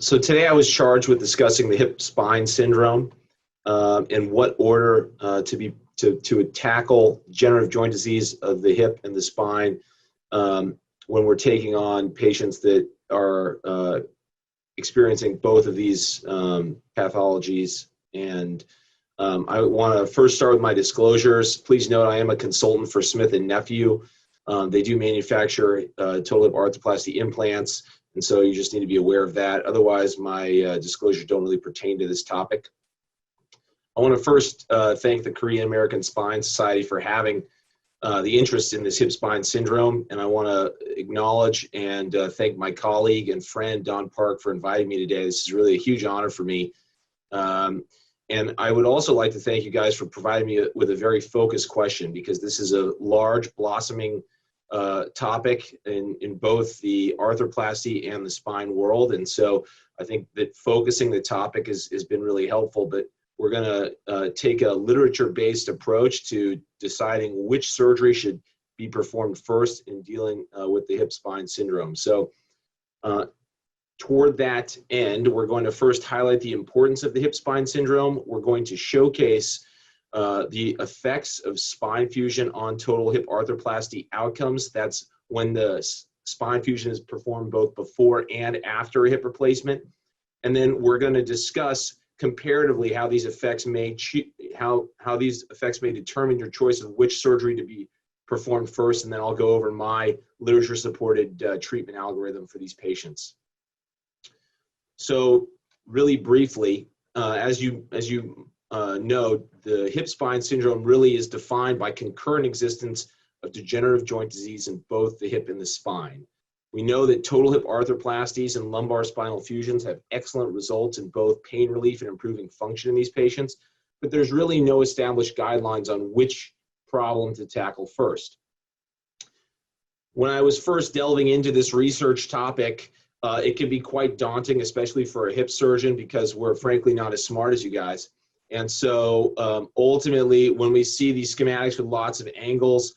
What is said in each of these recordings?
So today I was charged with discussing the hip spine syndrome and what order to tackle degenerative joint disease of the hip and the spine when we're taking on patients that are experiencing both of these pathologies. And I want to first start with my disclosures. Please note I am a consultant for Smith & Nephew. They do manufacture total hip arthroplasty implants, and so you just need to be aware of that. Otherwise, my disclosures don't really pertain to this topic. I want to first thank the Korean American Spine Society for having the interest in this hip spine syndrome, and I want to acknowledge and thank my colleague and friend Don Park for inviting me today. This is really a huge honor for me. And I would also like to thank you guys for providing me with a very focused question, because this is a large blossoming topic in both the arthroplasty and the spine world. And so I think that focusing the topic has been really helpful, but we're going to take a literature-based approach to deciding which surgery should be performed first in dealing with the hip spine syndrome. So toward that end, we're going to first highlight the importance of the hip spine syndrome. We're going to showcase the effects of spine fusion on total hip arthroplasty outcomes. That's when the spine fusion is performed both before and after a hip replacement. And then we're going to discuss comparatively how these effects may determine your choice of which surgery to be performed first. And then I'll go over my literature-supported treatment algorithm for these patients. So really briefly, as you know, the hip spine syndrome really is defined by concurrent existence of degenerative joint disease in both the hip and the spine. We know that total hip arthroplasties and lumbar spinal fusions have excellent results in both pain relief and improving function in these patients, but there's really no established guidelines on which problem to tackle first. When I was first delving into this research topic, it can be quite daunting, especially for a hip surgeon, because we're frankly not as smart as you guys. And so ultimately, when we see these schematics with lots of angles,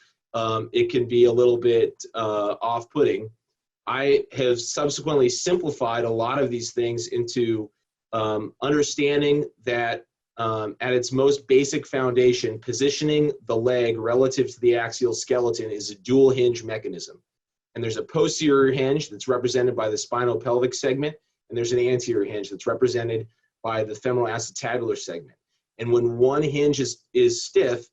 it can be a little bit off-putting. I have subsequently simplified a lot of these things into understanding that at its most basic foundation, positioning the leg relative to the axial skeleton is a dual hinge mechanism. And there's a posterior hinge that's represented by the spinopelvic segment, and there's an anterior hinge that's represented by the femoral acetabular segment. And when one hinge is stiff,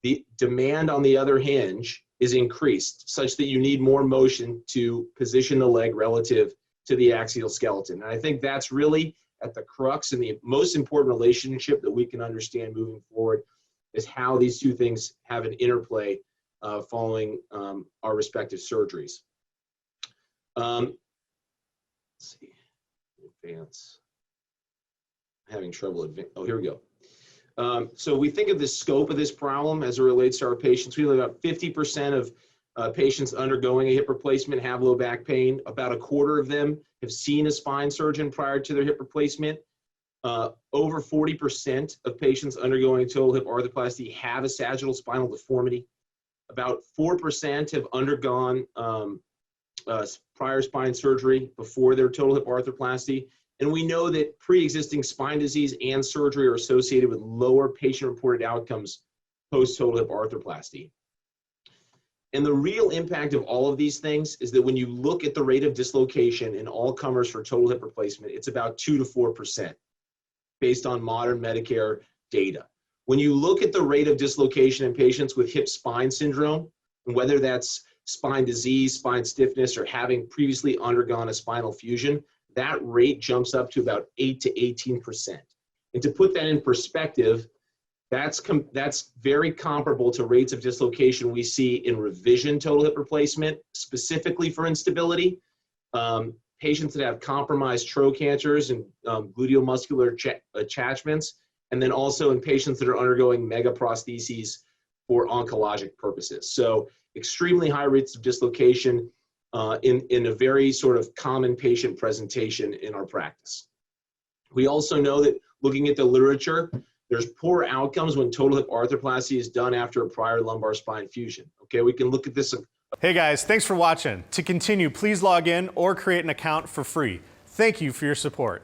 the demand on the other hinge is increased, such that you need more motion to position the leg relative to the axial skeleton. And I think that's really at the crux and the most important relationship that we can understand moving forward, is how these two things have an interplay following our respective surgeries. Let's see, advance. I'm having trouble. Oh, here we go. So we think of the scope of this problem as it relates to our patients. We have about 50% of patients undergoing a hip replacement have low back pain. About a quarter of them have seen a spine surgeon prior to their hip replacement. Over 40% of patients undergoing total hip arthroplasty have a sagittal spinal deformity. About 4% have undergone prior spine surgery before their total hip arthroplasty. And we know that pre-existing spine disease and surgery are associated with lower patient-reported outcomes post-total hip arthroplasty. And the real impact of all of these things is that when you look at the rate of dislocation in all comers for total hip replacement, it's about 2 to 4% based on modern Medicare data. When you look at the rate of dislocation in patients with hip spine syndrome, and whether that's spine disease, spine stiffness, or having previously undergone a spinal fusion, that rate jumps up to about 8 to 18%. And to put that in perspective, that's very comparable to rates of dislocation we see in revision total hip replacement, specifically for instability. Patients that have compromised trochanters and gluteal muscular attachments, and then also in patients that are undergoing megaprostheses for oncologic purposes. So extremely high rates of dislocation in a very sort of common patient presentation in our practice. We also know that looking at the literature, there's poor outcomes when total hip arthroplasty is done after a prior lumbar spine fusion. Okay, we can look at this. Hey guys, thanks for watching. To continue, please log in or create an account for free. Thank you for your support.